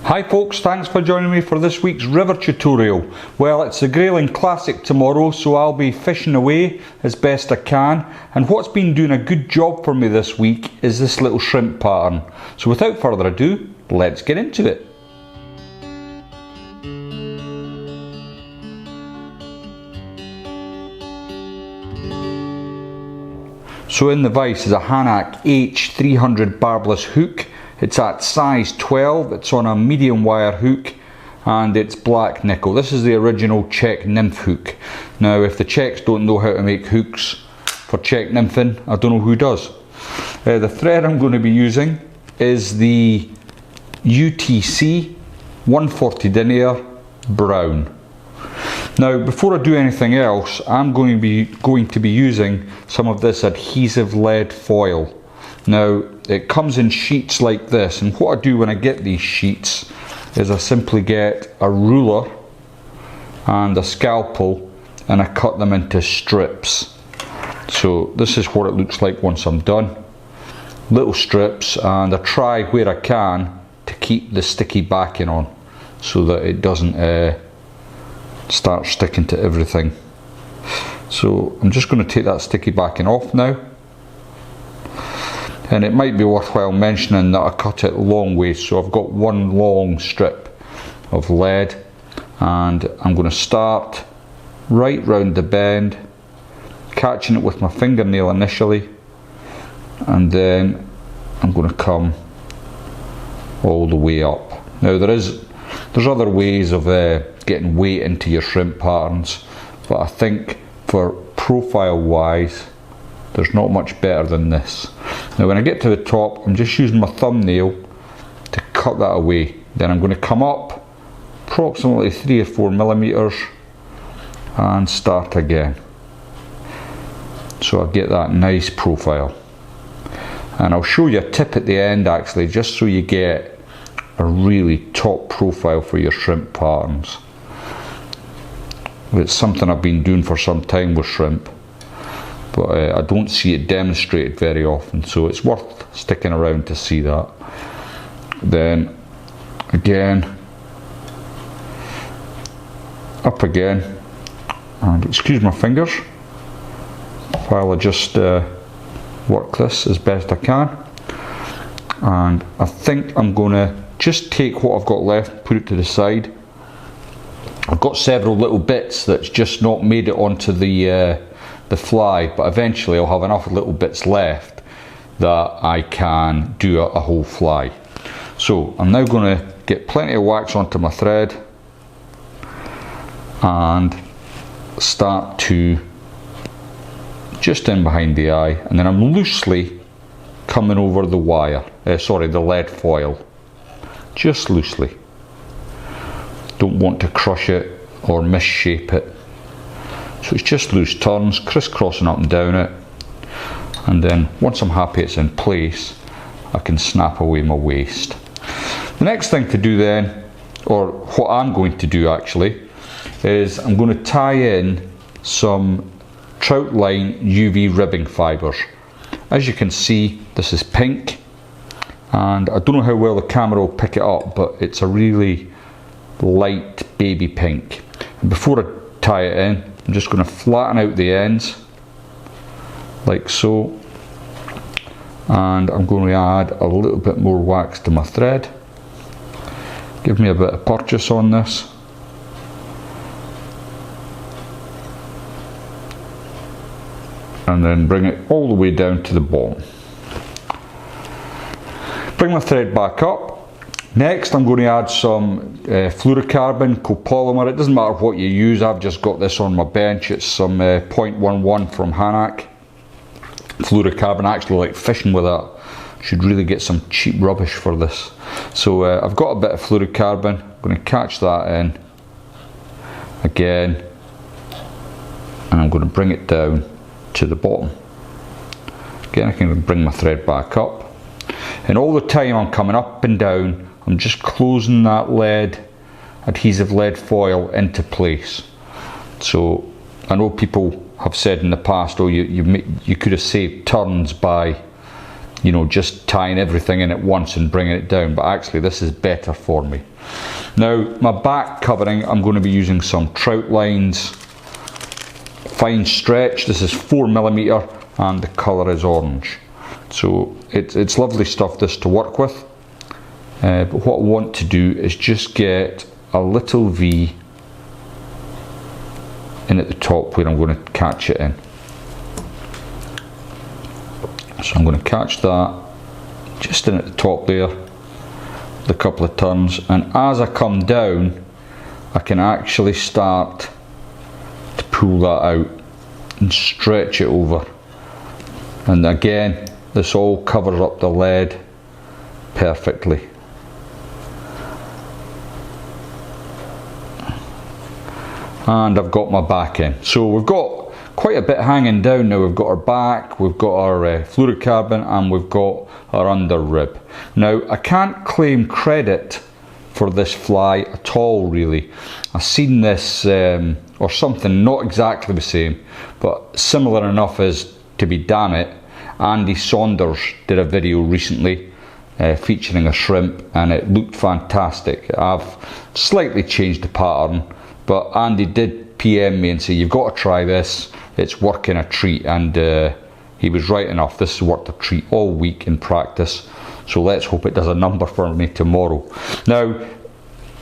Hi folks, thanks for joining me for this week's river tutorial. Well, it's the Grayling Classic tomorrow, so I'll be fishing away as best I can. And what's been doing a good job for me this week is this little shrimp pattern. So without further ado, let's get into it. So in the vise is a Hanak H300 barbless hook. It's at size 12, it's on a medium wire hook and it's black nickel. This is the original Czech nymph hook. Now if the Czechs don't know how to make hooks for Czech nymphing, I don't know who does. The thread I'm going to be using is the UTC 140 denier Brown. Now before I do anything else, I'm going to be using some of this AdhesiveLead foil. Now it comes in sheets like this, and what I do when I get these sheets is I simply get a ruler and a scalpel and I cut them into strips. So this is what it looks like once I'm done. Little strips, and I try where I can to keep the sticky backing on so that it doesn't start sticking to everything. So I'm just going to take that sticky backing off now. And it might be worthwhile mentioning that I cut it long ways, so I've got one long strip of lead, and I'm going to start right round the bend, catching it with my fingernail initially, and then I'm going to come all the way up. Now there's other ways of getting weight into your shrimp patterns, but I think for profile wise there's not much better than this. Now when I get to the top, I'm just using my thumbnail to cut that away. Then I'm going to come up approximately 3 or 4 millimeters and start again. So I get that nice profile. And I'll show you a tip at the end actually, just so you get a really top profile for your shrimp patterns. It's something I've been doing for some time with shrimp, but I don't see it demonstrated very often, so it's worth sticking around to see that. Then again, up again, and excuse my fingers while I just work this as best I can. And I think I'm going to just take what I've got left, put it to the side. I've got several little bits that's just not made it onto the fly, but eventually I'll have enough little bits left that I can do a whole fly. So I'm now going to get plenty of wax onto my thread and start to just in behind the eye, and then I'm loosely coming over the wire, the lead foil, just loosely. Don't want to crush it or misshape it. So it's just loose turns, crisscrossing up and down it, and then once I'm happy it's in place, I can snap away my waste. The next thing to do then, or what I'm going to do actually, is I'm going to tie in some Troutline UV ribbing fibres. As you can see, this is pink, and I don't know how well the camera will pick it up, but it's a really light baby pink. And before I tie it in, I'm just going to flatten out the ends like so, and I'm going to add a little bit more wax to my thread. Give me a bit of purchase on this. And then bring it all the way down to the bottom. Bring my thread back up. Next I'm going to add some fluorocarbon, copolymer. It doesn't matter what you use, I've just got this on my bench. It's some 0.11 from Hanak. Fluorocarbon, I actually like fishing with that. Should really get some cheap rubbish for this. So I've got a bit of fluorocarbon. I'm going to catch that in again, and I'm going to bring it down to the bottom. Again, I can bring my thread back up, and all the time I'm coming up and down, I'm just closing that AdhesiveLead foil into place. So I know people have said in the past, oh, you could have saved turns by you know, just tying everything in at once and bringing it down, but actually this is better for me. Now my back covering, I'm going to be using some Troutline's fine stretch. This is 4mm and the colour is orange. So it's lovely stuff this to work with. But what I want to do is just get a little V in at the top where I'm going to catch it in. So I'm going to catch that just in at the top there, with a couple of turns, and as I come down I can actually start to pull that out and stretch it over. And again, this all covers up the lead perfectly. And I've got my back in. So we've got quite a bit hanging down now. We've got our back, we've got our fluorocarbon, and we've got our under rib. Now I can't claim credit for this fly at all really. I've seen this or something not exactly the same but similar enough as to be damn it. Andy Saunders did a video recently featuring a shrimp and it looked fantastic. I've slightly changed the pattern, but Andy did PM me and say, you've got to try this, it's working a treat, and he was right enough. This has worked a treat all week in practice, so let's hope it does a number for me tomorrow. Now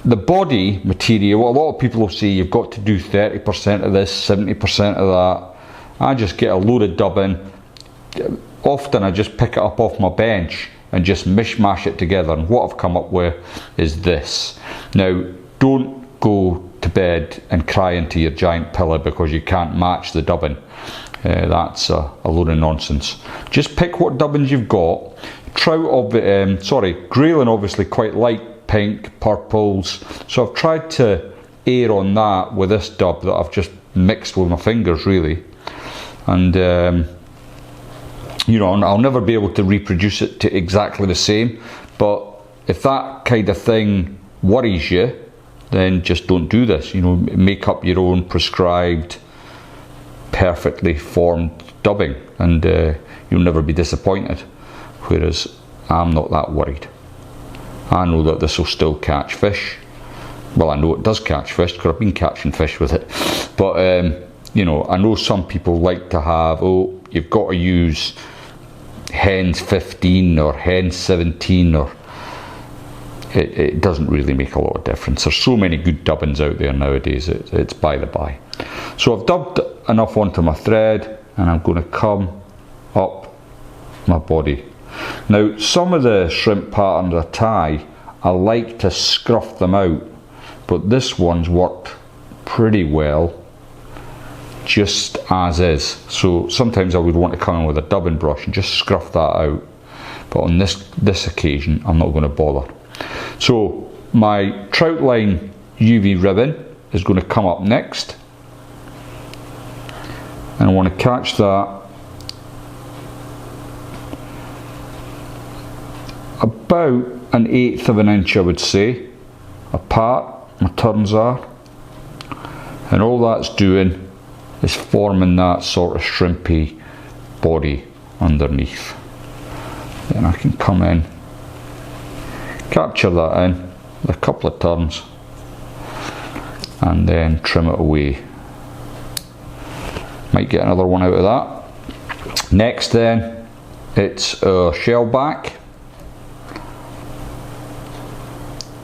the body material, a lot of people will say you've got to do 30% of this, 70% of that. I just get a load of dubbing. Often I just pick it up off my bench and just mishmash it together, and what I've come up with is this. Now don't go to bed and cry into your giant pillow because you can't match the dubbing. That's a load of nonsense. Just pick what dubbins you've got. Grayling obviously quite like pink, purples, so I've tried to err on that with this dub that I've just mixed with my fingers really. And you know, I'll never be able to reproduce it to exactly the same, but if that kind of thing worries you, then just don't do this. You know, make up your own prescribed, perfectly formed dubbing, and you'll never be disappointed. Whereas I'm not that worried. I know that this will still catch fish. Well, I know it does catch fish because I've been catching fish with it. But you know, I know some people like to have, oh, you've got to use hens 15 or hens 17, or it doesn't really make a lot of difference. There's so many good dubbins out there nowadays, it's by the by. So I've dubbed enough onto my thread and I'm going to come up my body. Now some of the shrimp patterns I tie, I like to scruff them out, but this one's worked pretty well just as is. So sometimes I would want to come in with a dubbing brush and just scruff that out, but on this occasion I'm not going to bother. So my Troutline UV ribbon is going to come up next, and I want to catch that about 1/8 of an inch, I would say, apart my turns are, and all that's doing is forming that sort of shrimpy body underneath. Then I can come in, capture that in with a couple of turns, and then trim it away. Might get another one out of that. Next then, it's our Shellback,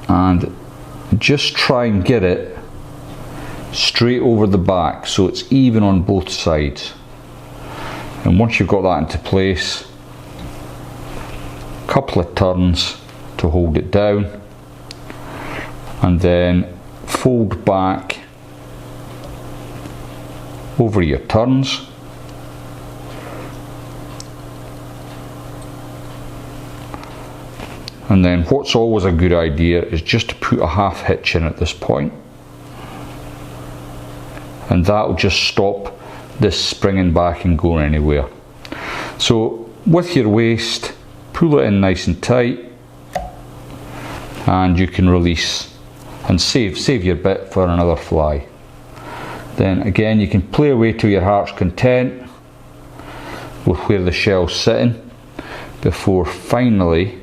and just try and get it straight over the back so it's even on both sides. And once you've got that into place, a couple of turns to hold it down, and then fold back over your turns, and then what's always a good idea is just to put a half hitch in at this point, and that will just stop this springing back and going anywhere. So with your waist, pull it in nice and tight, and you can release and save your bit for another fly. Then again, you can play away to your heart's content with where the shell's sitting, before finally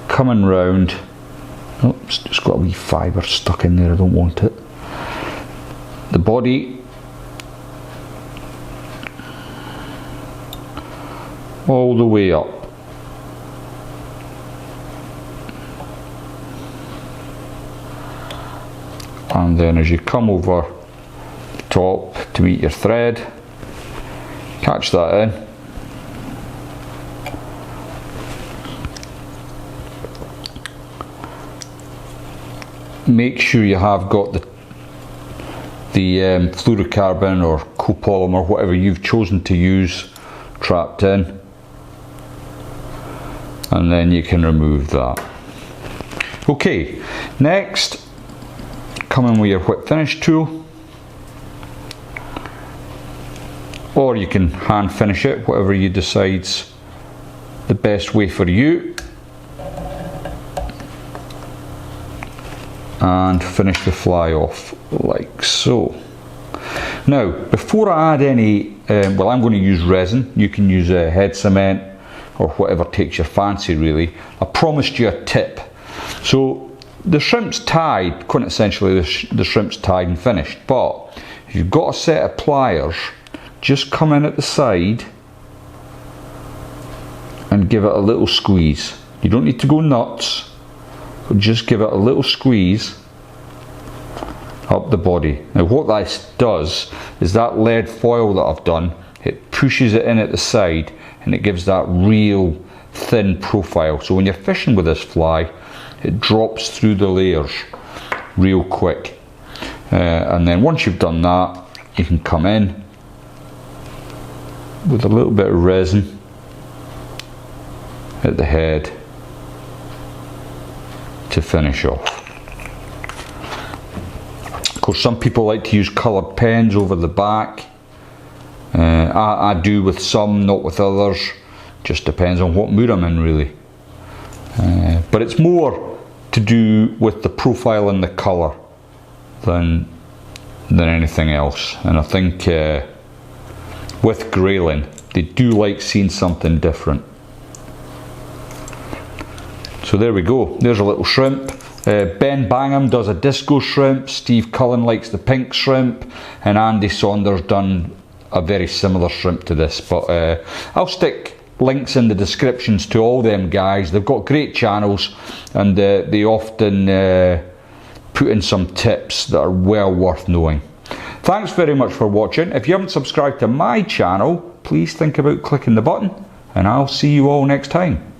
coming round. Oops, just got a wee fibre stuck in there, I don't want it. The body all the way up. And then as you come over the top to meet your thread, catch that in. Make sure you have got the fluorocarbon or copolymer, whatever you've chosen to use, trapped in, and then you can remove that. Okay, next, come in with your whip finish tool, or you can hand finish it, whatever you decide's the best way for you, and finish the fly off like so. Now, before I add any, well, I'm going to use resin. You can use head cement or whatever takes your fancy, really. I promised you a tip. So the shrimp's tied, quintessentially the shrimp's tied and finished, but if you've got a set of pliers, just come in at the side and give it a little squeeze. You don't need to go nuts, but just give it a little squeeze up the body. Now what this does is that lead foil that I've done, it pushes it in at the side and it gives that real thin profile. So when you're fishing with this fly, it drops through the layers real quick. And then once you've done that, you can come in with a little bit of resin at the head to finish off. Of course, some people like to use coloured pens over the back. I do with some, not with others. Just depends on what mood I'm in, really. But it's more to do with the profile and the colour than anything else. And I think with Grayling, they do like seeing something different. So there we go, there's a little shrimp. Ben Bangham does a disco shrimp, Steve Cullen likes the pink shrimp, and Andy Saunders done a very similar shrimp to this. But I'll stick links in the descriptions to all them guys. They've got great channels, and they often put in some tips that are well worth knowing. Thanks very much for watching. If you haven't subscribed to my channel, please think about clicking the button, and I'll see you all next time.